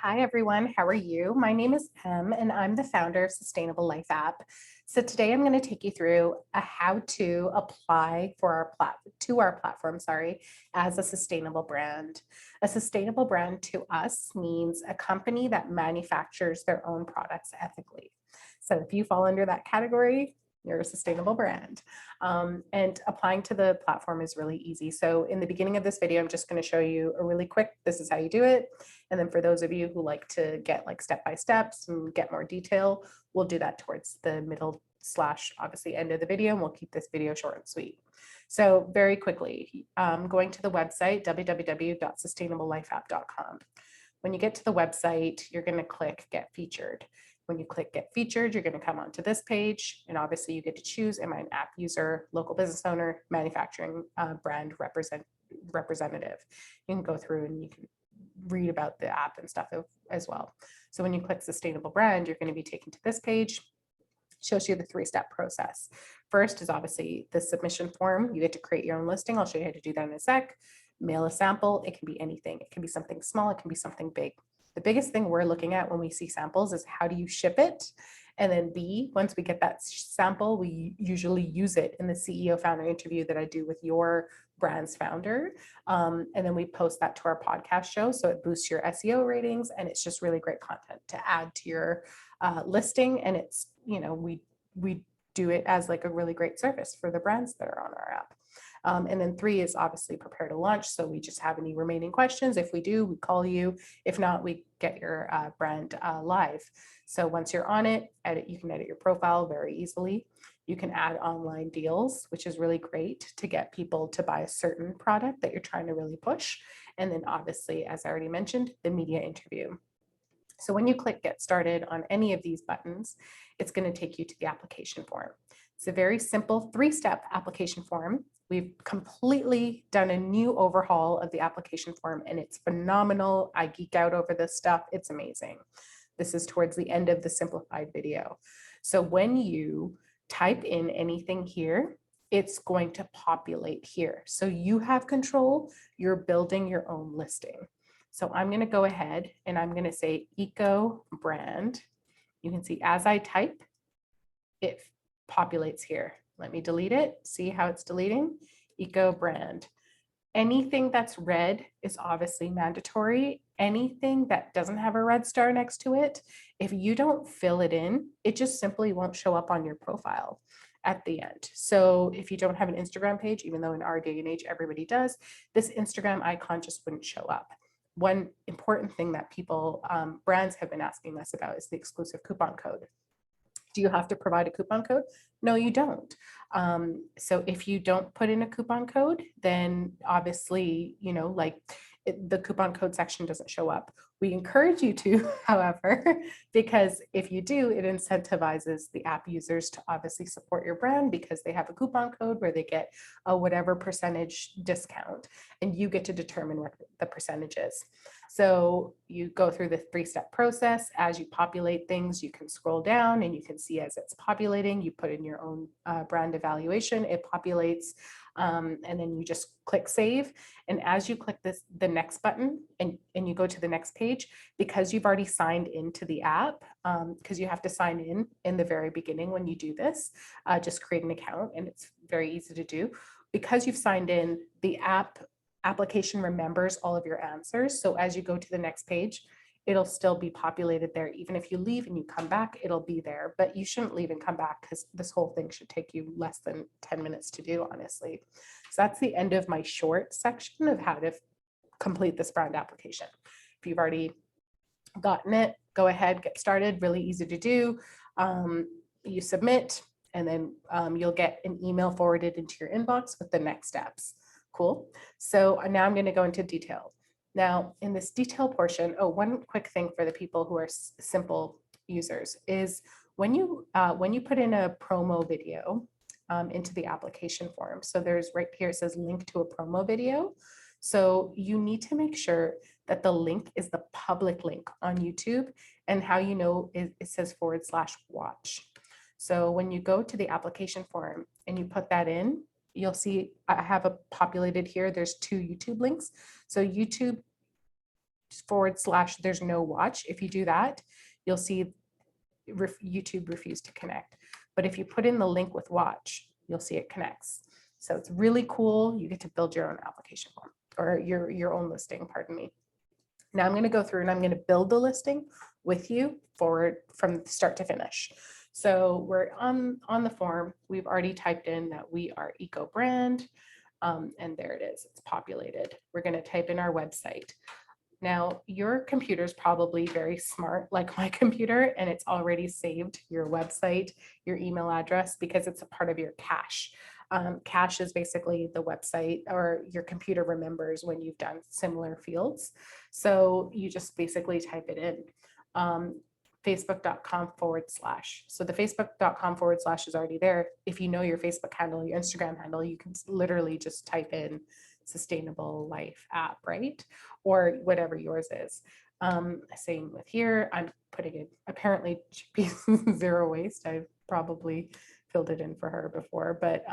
Hi, everyone. How are you? My name is Em, and I'm the founder of Sustainable Life app. So today I'm going to take you through a how to apply for our platform, as a sustainable brand. A sustainable brand to us means a company that manufactures their own products ethically. So if you fall under that category, you're a sustainable brand. And applying to the platform is really easy. So in the beginning of this video, I'm just going to show you a really quick, this is how you do it. And then for those of you who like to get like step-by-steps and get more detail, we'll do that towards the middle / obviously end of the video, and we'll keep this video short and sweet. So very quickly, going to the website, www.sustainablelifeapp.com. When you get to the website, you're going to click Get Featured. When you click Get Featured, you're going to come onto this page, and obviously you get to choose, am I an app user, local business owner, manufacturing brand representative. You can go through and you can read about the app and stuff as well. So when you click Sustainable Brand, you're going to be taken to this page. It shows you the 3-step process. First is obviously the submission form. You get to create your own listing. I'll show you how to do that in a sec. Mail a sample. It can be anything. It can be something small. It can be something big. The biggest thing we're looking at when we see samples is how do you ship it? And then B, once we get that sample, we usually use it in the CEO founder interview that I do with your brand's founder. And then we post that to our podcast show. So it boosts your SEO ratings, and it's just really great content to add to your listing. And it's, we do it as like a really great service for the brands that are on our app. And then 3 is obviously prepare to launch. So we just have any remaining questions. If we do, we call you. If not, we get your brand live. So once you're on it, you can edit your profile very easily. You can add online deals, which is really great to get people to buy a certain product that you're trying to really push. And then obviously, as I already mentioned, the media interview. So when you click Get Started on any of these buttons, it's going to take you to the application form. It's a very simple 3-step application form. We've completely done a new overhaul of the application form, and it's phenomenal. I geek out over this stuff. It's amazing. This is towards the end of the simplified video. So when you type in anything here, it's going to populate here. So you have control. You're building your own listing. So I'm going to go ahead and I'm going to say eco brand. You can see as I type, it populates here. Let me delete it. See how it's deleting? Eco brand. Anything that's red is obviously mandatory. Anything that doesn't have a red star next to it, if you don't fill it in, it just simply won't show up on your profile at the end. So if you don't have an Instagram page, even though in our day and age everybody does, this Instagram icon just wouldn't show up. One important thing that people, brands have been asking us about is the exclusive coupon code. Do you have to provide a coupon code? No, you don't. So if you don't put in a coupon code, then obviously, the coupon code section doesn't show up. We encourage you to, however, because if you do, it incentivizes the app users to obviously support your brand because they have a coupon code where they get a whatever percentage discount, and you get to determine what the percentage is. So you go through the 3-step process. As you populate things, you can scroll down and you can see as it's populating, you put in your own brand evaluation, it populates, and then you just click save. And as you click the next button and you go to the next page, because you've already signed into the app, because you have to sign in the very beginning when you do this, just create an account, and it's very easy to do. Because you've signed in, the application remembers all of your answers. So as you go to the next page, it'll still be populated there. Even if you leave and you come back, it'll be there, but you shouldn't leave and come back because this whole thing should take you less than 10 minutes to do, honestly. So that's the end of my short section of how to complete this brand application. If you've already gotten it, go ahead, get started, really easy to do. You submit, and then you'll get an email forwarded into your inbox with the next steps. Cool. So now I'm going to go into detail. Now, in this detail portion, one quick thing for the people who are simple users is when you put in a promo video into the application form. So there's right here, it says link to a promo video. So you need to make sure that the link is the public link on YouTube, and how you know it says /watch. So when you go to the application form and you put that in, you'll see I have a populated here. There's 2 YouTube links. So YouTube / there's no watch. If you do that, you'll see YouTube refused to connect. But if you put in the link with watch, you'll see it connects. So it's really cool. You get to build your own application form, or your own listing, pardon me. Now I'm going to go through and I'm going to build the listing with you forward from start to finish. So we're on the form. We've already typed in that we are eco brand. And there it is. It's populated. We're going to type in our website. Now, your computer is probably very smart, like my computer, and it's already saved your website, your email address, because it's a part of your cache. Cache is basically the website, or your computer remembers when you've done similar fields. So you just basically type it in. Facebook.com/. So the Facebook.com/ is already there. If you know your Facebook handle, your Instagram handle, you can literally just type in Sustainable Life app, right? Or whatever yours is. Same with here, I'm putting it, apparently zero waste. I've probably filled it in for her before, but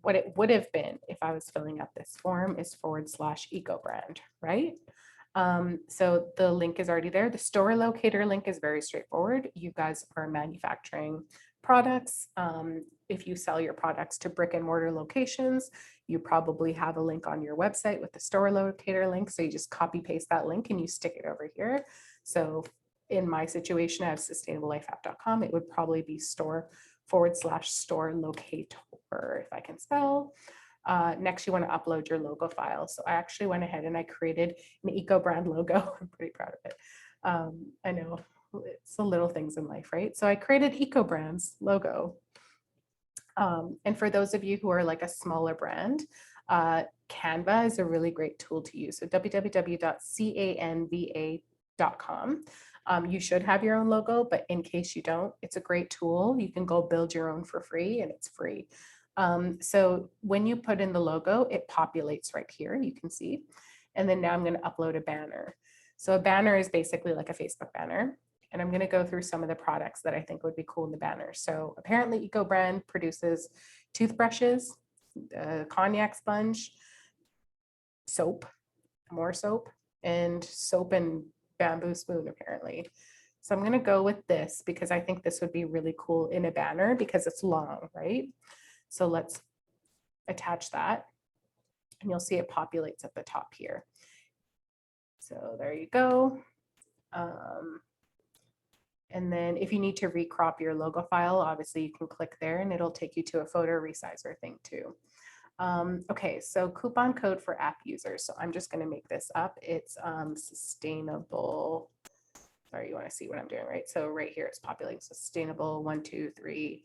what it would have been if I was filling out this form is / eco brand, right? So the link is already there. The store locator link is very straightforward. You guys are manufacturing products. If you sell your products to brick and mortar locations, you probably have a link on your website with the store locator link. So you just copy paste that link and you stick it over here. So in my situation, I have sustainablelifeapp.com. It would probably be store / store locator, if I can spell. Next, you want to upload your logo file. So I actually went ahead and I created an eco brand logo. I'm pretty proud of it. I know it's the little things in life, right? So I created eco brand's logo. And for those of you who are like a smaller brand, Canva is a really great tool to use. So www.canva.com. You should have your own logo, but in case you don't, it's a great tool. You can go build your own for free, and it's free. So when you put in the logo, it populates right here, you can see. And then now I'm going to upload a banner. So a banner is basically like a Facebook banner. And I'm going to go through some of the products that I think would be cool in the banner. So apparently Eco Brand produces toothbrushes, cognac sponge, soap, more soap, and soap and bamboo spoon apparently. So I'm going to go with this because I think this would be really cool in a banner because it's long, right? So let's attach that and you'll see it populates at the top here. So there you go. And then if you need to recrop your logo file, obviously you can click there and it'll take you to a photo resizer thing too. Okay, so coupon code for app users. So I'm just going to make this up. It's sustainable. Sorry, you want to see what I'm doing, right? So right here it's populating sustainable 1, 2, 3,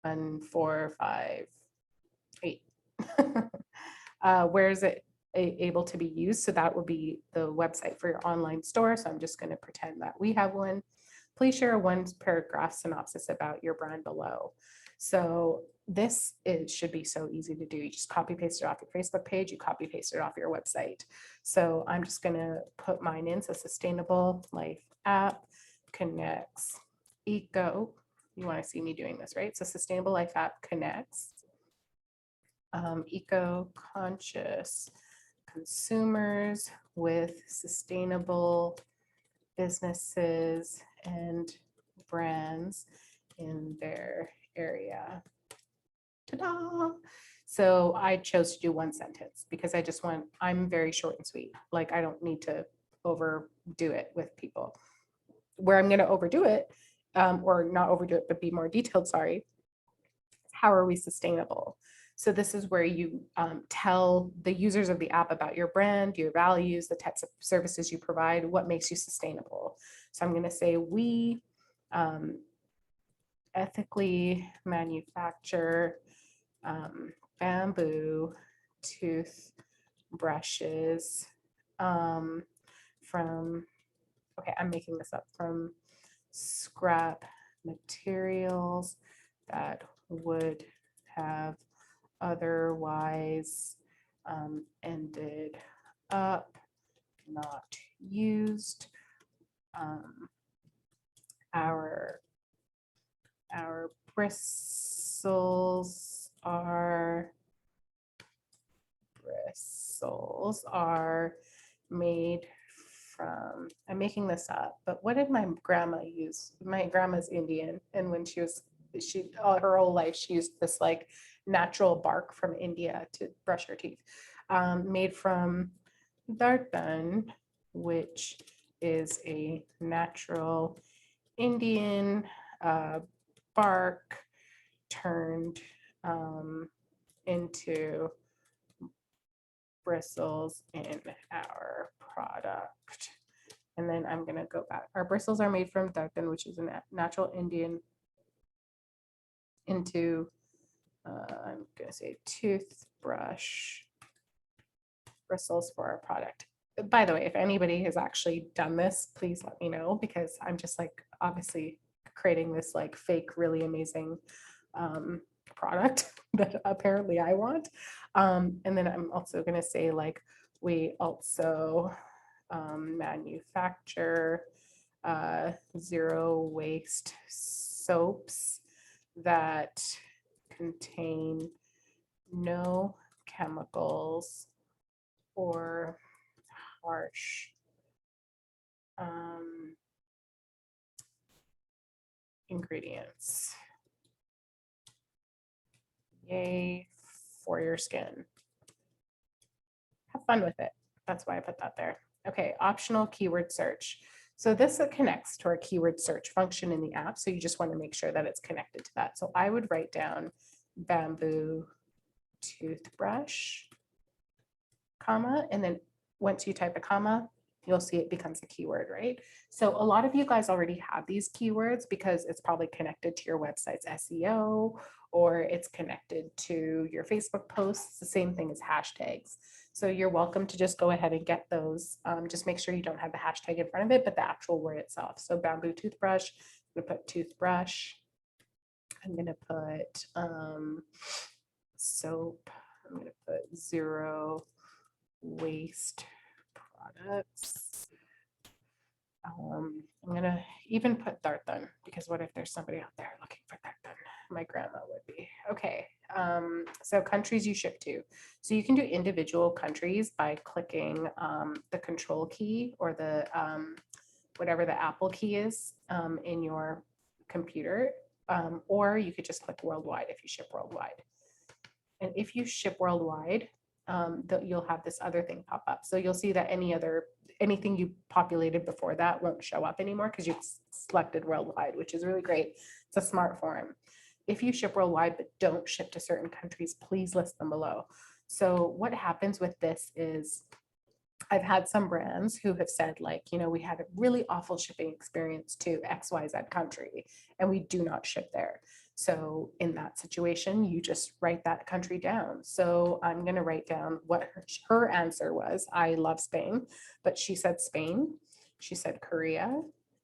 1, 4, 5, 8. Where is it able to be used? So that will be the website for your online store. So I'm just going to pretend that we have one. Please share a 1-paragraph synopsis about your brand below. So this should be so easy to do. You just copy paste it off your Facebook page, you copy paste it off your website. So I'm just going to put mine in. So Sustainable Life App connects eco. You want to see me doing this, right? So Sustainable Life App connects eco-conscious consumers with sustainable businesses and brands in their area. Ta-da! So I chose to do 1 sentence because I just want, I'm very short and sweet. Like I don't need to overdo it with people. Where I'm going to overdo it, or not overdo it, but be more detailed, sorry. How are we sustainable? So this is where you tell the users of the app about your brand, your values, the types of services you provide, what makes you sustainable. So I'm going to say we ethically manufacture bamboo toothbrushes from, okay, I'm making this up, from scrap materials that would have otherwise ended up not used. Our bristles are bristles are made from, I'm making this up, but what did my grandma use? My grandma's Indian, and when she all her whole life she used this like natural bark from India to brush her teeth, made from dartan, which is a natural Indian bark turned into bristles in our product. And then I'm going to go back. Our bristles are made from dartan, which is a natural Indian, into, I'm going to say toothbrush bristles for our product. By the way, if anybody has actually done this, please let me know, because I'm just like obviously creating this like fake, really amazing product that apparently I want. And then I'm also going to say like, we also manufacture zero waste soaps that contain no chemicals or harsh ingredients. Yay for your skin. Have fun with it. That's why I put that there. Okay, optional keyword search. So this connects to our keyword search function in the app. So you just want to make sure that it's connected to that. So I would write down bamboo toothbrush, comma, and then once you type a comma, you'll see it becomes a keyword, right? So a lot of you guys already have these keywords because it's probably connected to your website's SEO, or it's connected to your Facebook posts. The same thing as hashtags. So you're welcome to just go ahead and get those. Just make sure you don't have the hashtag in front of it, but the actual word itself. So bamboo toothbrush, I'm gonna put toothbrush. I'm gonna put soap. I'm gonna put zero waste products. I'm gonna even put dartan, because what if there's somebody out there looking for dartan? My grandma would be. Okay, so countries you ship to. So you can do individual countries by clicking the control key or the whatever the Apple key is in your computer, or you could just click worldwide if you ship worldwide. And if you ship worldwide, you'll have this other thing pop up. So you'll see that anything you populated before that won't show up anymore because you've selected worldwide, which is really great. It's a smart form. If you ship worldwide but don't ship to certain countries, please list them below. So what happens with this is I've had some brands who have said like, we had a really awful shipping experience to XYZ country and we do not ship there. So in that situation, you just write that country down. So I'm going to write down what her answer was. I love Spain, but she said Spain, she said Korea,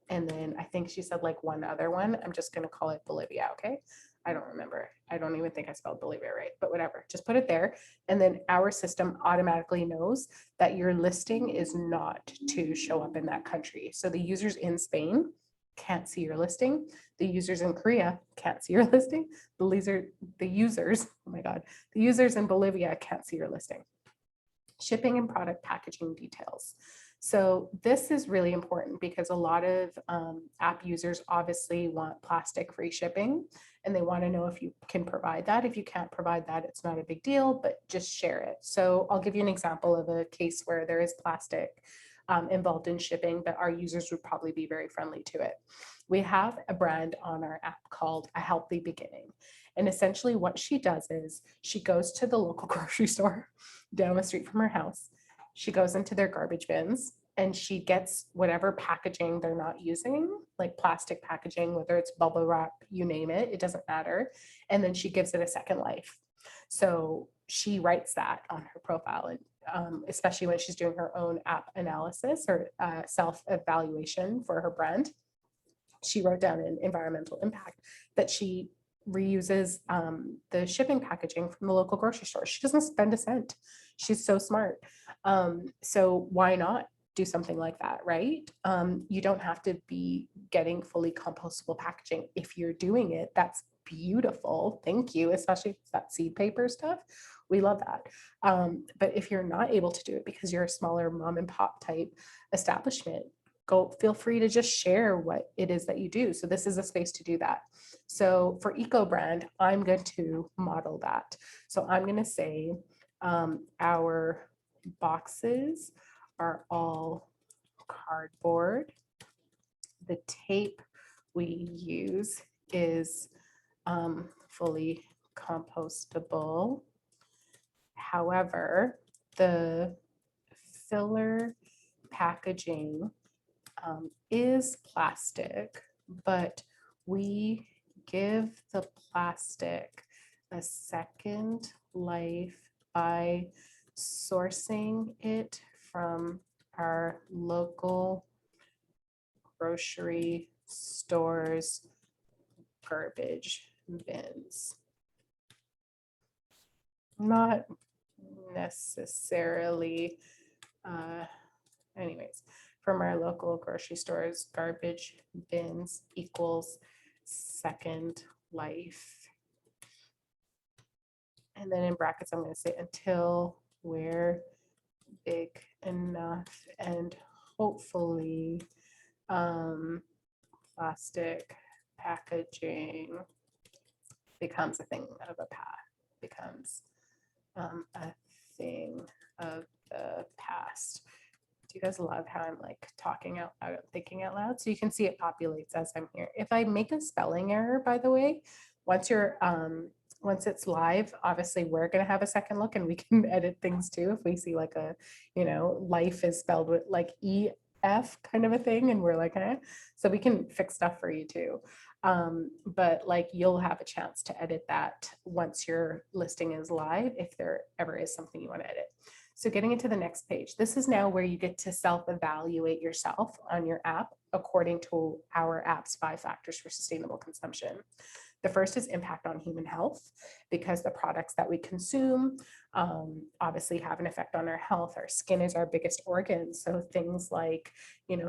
and then I think she said like one other one. I'm just going to call it Bolivia. Okay. I don't remember. I don't even think I spelled Bolivia right, but whatever, just put it there. And then our system automatically knows that your listing is not to show up in that country. So the users in Spain can't see your listing. The users in Korea can't see your listing. The users, oh my God, the users in Bolivia can't see your listing. Shipping and product packaging details. So this is really important because a lot of app users obviously want plastic-free shipping and they want to know if you can provide that. If you can't provide that, it's not a big deal, but just share it. So I'll give you an example of a case where there is plastic involved in shipping, but our users would probably be very friendly to it. We have a brand on our app called A Healthy Beginning. And essentially what she does is she goes to the local grocery store down the street from her house. She goes into their garbage bins and she gets whatever packaging they're not using, like plastic packaging, whether it's bubble wrap, you name it, it doesn't matter. And then she gives it a second life. So she writes that on her profile, and especially when she's doing her own app analysis or self-evaluation for her brand. She wrote down an environmental impact that she reuses the shipping packaging from the local grocery store. She doesn't spend a cent. She's so smart. So why not do something like that, right? You don't have to be getting fully compostable packaging. If you're doing it, that's beautiful. Thank you, especially that seed paper stuff. We love that. But if you're not able to do it because you're a smaller mom and pop type establishment, go feel free to just share what it is that you do. So this is a space to do that. So for Eco Brand, I'm going to model that. So I'm going to say our boxes are all cardboard. The tape we use is fully compostable. However, the filler packaging is plastic, but we give the plastic a second life by sourcing it from our local grocery stores garbage bins. Not necessarily, anyways, from our local grocery stores garbage bins equals second life. And then in brackets, I'm going to say until we're big enough and hopefully plastic packaging becomes a thing of a past, becomes a thing of the past. Do you guys love how I'm like talking out loud, thinking out loud? So you can see it populates as I'm here. If I make a spelling error, by the way, once it's live, obviously we're going to have a second look and we can edit things too. If we see like a, life is spelled with like EF kind of a thing. And we're like, so we can fix stuff for you too. But like you'll have a chance to edit that once your listing is live, if there ever is something you want to edit. So getting into the next page, this is now where you get to self-evaluate yourself on your app according to our app's 5 factors for sustainable consumption. The first is impact on human health, because the products that we consume obviously have an effect on our health. Our skin is our biggest organ. So things like,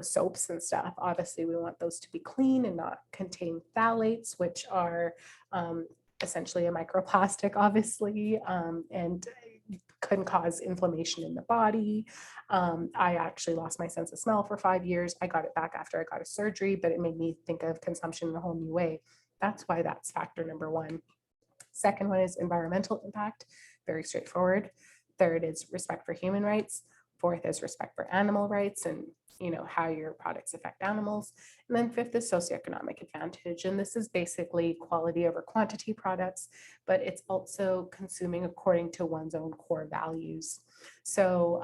soaps and stuff, obviously we want those to be clean and not contain phthalates, which are essentially a microplastic, obviously, and can cause inflammation in the body. I actually lost my sense of smell for 5 years. I got it back after I got a surgery, but it made me think of consumption in a whole new way. That's why that's factor number 1. Second one is environmental impact, very straightforward. Third is respect for human rights. Fourth is respect for animal rights and how your products affect animals. And then fifth is socioeconomic advantage. And this is basically quality over quantity products, but it's also consuming according to one's own core values. So,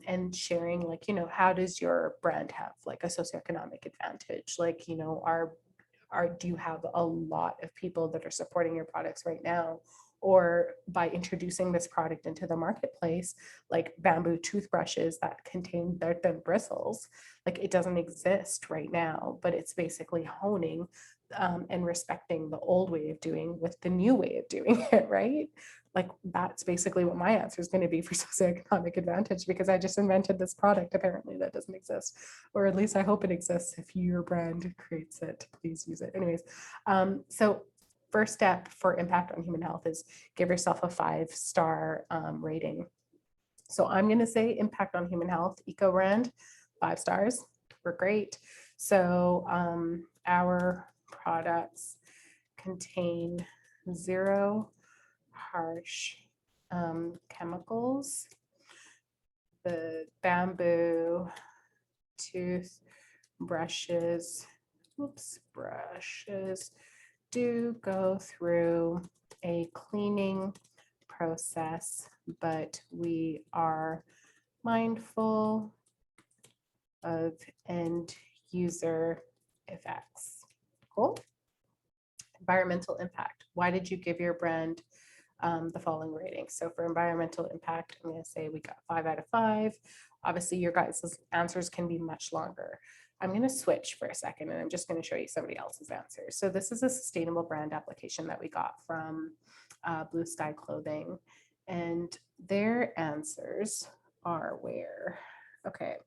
and sharing like, how does your brand have like a socioeconomic advantage? Like, do you have a lot of people that are supporting your products right now? Or by introducing this product into the marketplace, like bamboo toothbrushes that contain thin bristles, like it doesn't exist right now, but it's basically honing and respecting the old way of doing with the new way of doing it, right? Like that's basically what my answer is going to be for socioeconomic advantage, because I just invented this product apparently that doesn't exist, or at least I hope it exists. If your brand creates it, please use it. Anyways, so first step for impact on human health is give yourself a 5-star rating. So I'm going to say impact on human health, Eco Brand, 5 stars. We're great. So our products contain 0 harsh chemicals. The bamboo toothbrushes, brushes do go through a cleaning process, but we are mindful of end user effects. Cool. Environmental impact. Why did you give your brand the following rating? So for environmental impact, I'm going to say we got 5 out of 5. Obviously, your guys' answers can be much longer. I'm going to switch for a second and I'm just going to show you somebody else's answers. So this is a sustainable brand application that we got from Blue Sky Clothing, and their answers are where? Okay,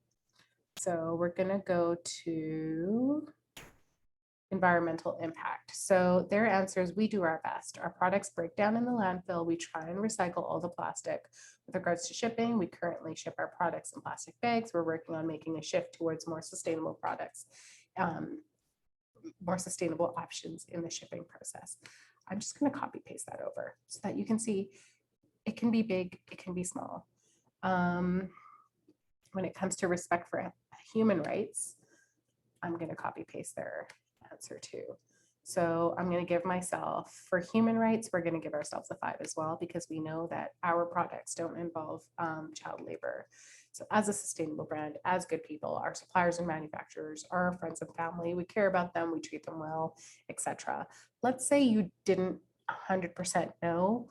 so we're going to go to environmental impact. So their answer is, we do our best. Our products break down in the landfill. We try and recycle all the plastic. With regards to shipping, we currently ship our products in plastic bags. We're working on making a shift towards more sustainable products, more sustainable options in the shipping process. I'm just going to copy paste that over so that you can see it can be big, it can be small. When it comes to respect for human rights, I'm going to copy paste their answer too. So I'm going to give myself, for human rights, we're going to give ourselves a 5 as well, because we know that our products don't involve child labor. So as a sustainable brand, as good people, our suppliers and manufacturers are our friends and family. We care about them, we treat them well, etc. Let's say you didn't 100% know,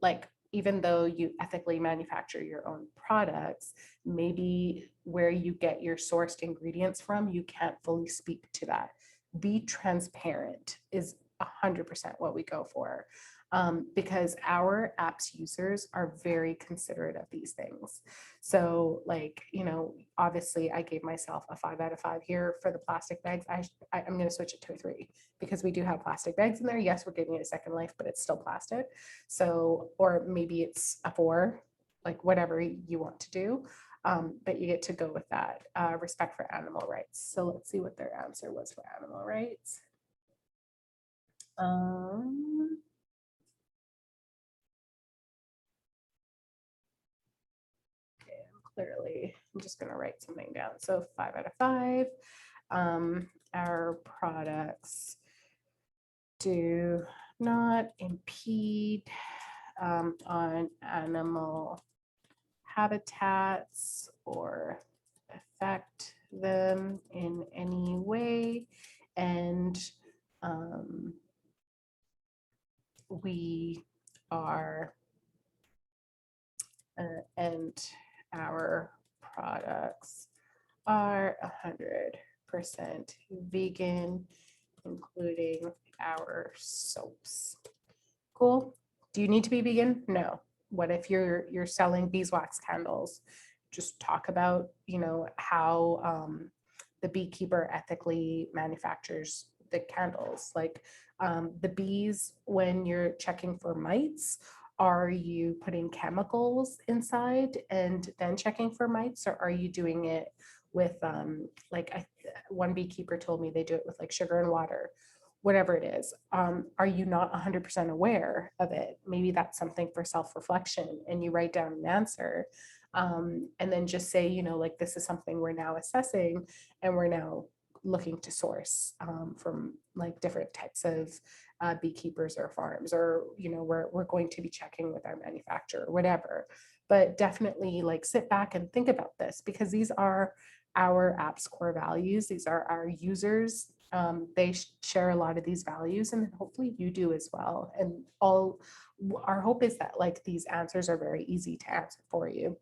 like, even though you ethically manufacture your own products, maybe where you get your sourced ingredients from, you can't fully speak to that. Be transparent is 100% what we go for, because our app's users are very considerate of these things. So like, obviously I gave myself a 5 out of 5 here for the plastic bags. I'm going to switch it to a 3, because we do have plastic bags in there. Yes, we're giving it a second life, but it's still plastic. So, or maybe it's a 4, like whatever you want to do. But you get to go with that. Respect for animal rights. So let's see what their answer was for animal rights. Clearly, I'm just going to write something down. So 5 out of 5. Our products do not impede on animal habitats or affect them in any way. And we are, and our products are 100% vegan, including our soaps. Cool. Do you need to be vegan? No. What if you're selling beeswax candles? Just talk about, how the beekeeper ethically manufactures the candles. Like the bees, when you're checking for mites, are you putting chemicals inside and then checking for mites, or are you doing it with one beekeeper told me they do it with like sugar and water, whatever it is. Are you not 100% aware of it? Maybe that's something for self-reflection, and you write down an answer, and then just say, like, this is something we're now assessing, and we're now looking to source from like different types of beekeepers or farms, or we're going to be checking with our manufacturer, whatever. But definitely like sit back and think about this, because these are our app's core values. These are our users. They share a lot of these values, and hopefully you do as well. And our hope is that like these answers are very easy to answer for you.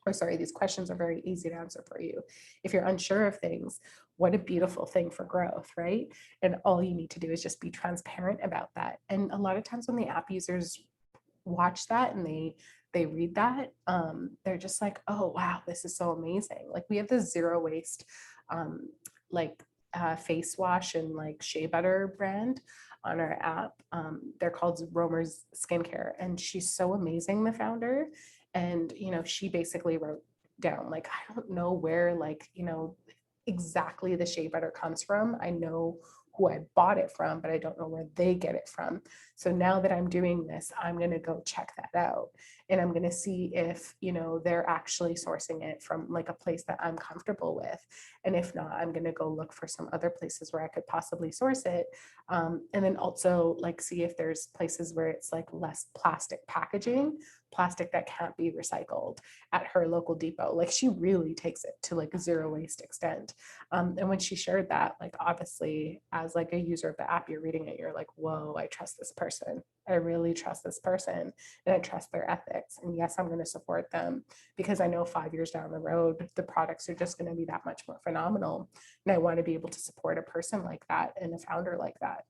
Or sorry, these questions are very easy to answer for you. If you're unsure of things, what a beautiful thing for growth, right? And all you need to do is just be transparent about that. And a lot of times when the app users watch that and they read that, they're just like, oh wow, this is so amazing. Like we have this zero waste face wash and like shea butter brand on our app. They're called Romer's Skincare, and she's so amazing, the founder. And she basically wrote down, like, I don't know where exactly the shea butter comes from. I know who I bought it from, but I don't know where they get it from. So now that I'm doing this, I'm going to go check that out. And I'm going to see if, they're actually sourcing it from like a place that I'm comfortable with. And if not, I'm going to go look for some other places where I could possibly source it. And then also like see if there's places where it's like less plastic packaging, plastic that can't be recycled at her local depot. Like she really takes it to like a zero waste extent. And when she shared that, like obviously as like a user of the app, you're reading it, you're like, whoa, I trust this person. I really trust this person, and I trust their ethics. And yes, I'm going to support them, because I know 5 years down the road, the products are just going to be that much more phenomenal. And I want to be able to support a person like that and a founder like that.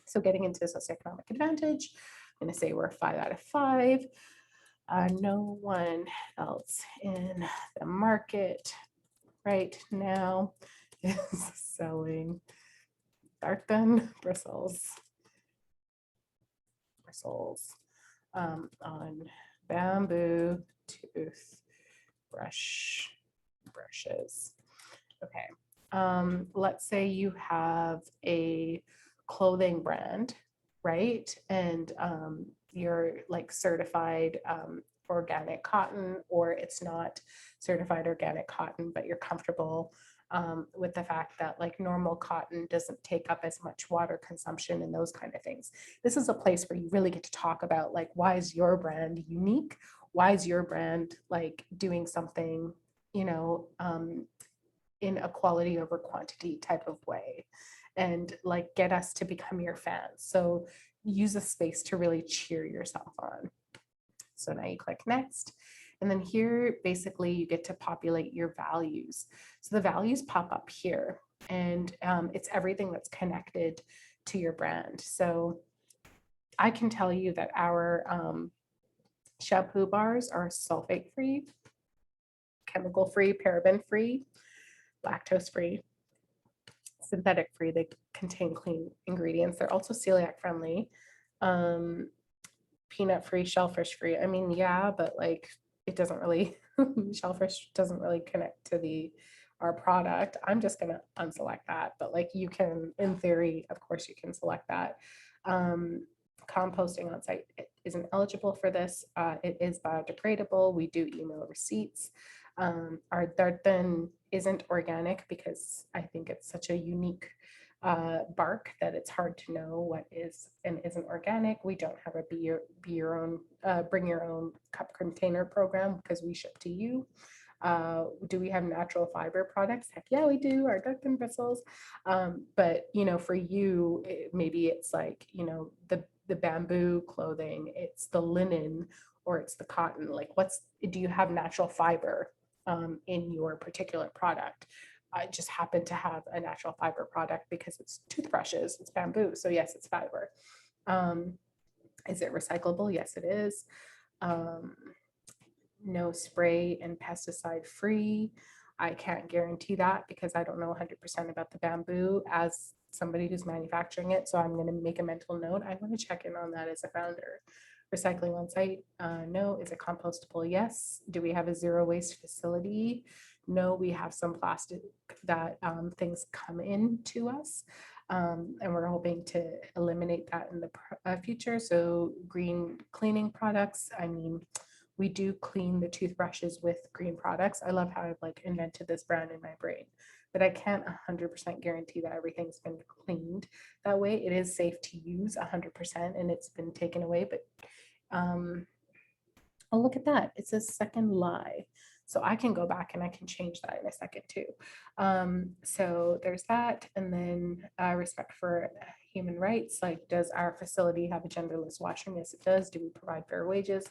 So getting into socioeconomic advantage, I'm going to say we're 5 out of 5. No one else in the market right now is selling tartan bristles on bamboo brushes. Okay. Let's say you have a clothing brand, right? And you're like certified organic cotton, or it's not certified organic cotton, but you're comfortable with the fact that like normal cotton doesn't take up as much water consumption and those kind of things. This is a place where you really get to talk about like, why is your brand unique? Why is your brand like doing something, you know, in a quality over quantity type of way, and like get us to become your fans. So use a space to really cheer yourself on. So now you click next. And then here, basically you get to populate your values. So the values pop up here, and it's everything that's connected to your brand. So I can tell you that our shampoo bars are sulfate-free, chemical-free, paraben-free, lactose-free, synthetic-free. They contain clean ingredients. They're also celiac-friendly, peanut-free, shellfish-free. I mean, yeah, but like it doesn't really, shellfish doesn't really connect to our product. I'm just gonna unselect that, but like you can, in theory, of course, you can select that. Composting on site isn't eligible for this. It is biodegradable. We do email receipts. Our tartan isn't organic because I think it's such a unique bark that it's hard to know what is and isn't organic. We don't have a bring your own cup container program because we ship to you. Do we have natural fiber products? Heck yeah, we do. Our tartan bristles. But you know, for you, maybe it's like, you know, the bamboo clothing, it's the linen, or it's the cotton. Like, do you have natural fiber in your particular product? I just happen to have a natural fiber product because it's toothbrushes, it's bamboo. So yes, it's fiber. Is it recyclable? Yes, it is. No spray and pesticide free. I can't guarantee that because I don't know 100% about the bamboo as somebody who's manufacturing it. So I'm going to make a mental note. I want to check in on that as a founder. Recycling on site? No. Is it compostable? Yes. Do we have a zero waste facility? No, we have some plastic that things come in to us. And we're hoping to eliminate that in the future. So green cleaning products, I mean, we do clean the toothbrushes with green products. I love how I've like invented this brand in my brain, but I can't 100% guarantee that everything's been cleaned that way. It is safe to use 100% and it's been taken away, but oh, look at that. It says second lie. So I can go back and I can change that in a second too. So there's that. And then respect for human rights. Like, does our facility have a genderless washroom? Yes, it does. Do we provide fair wages?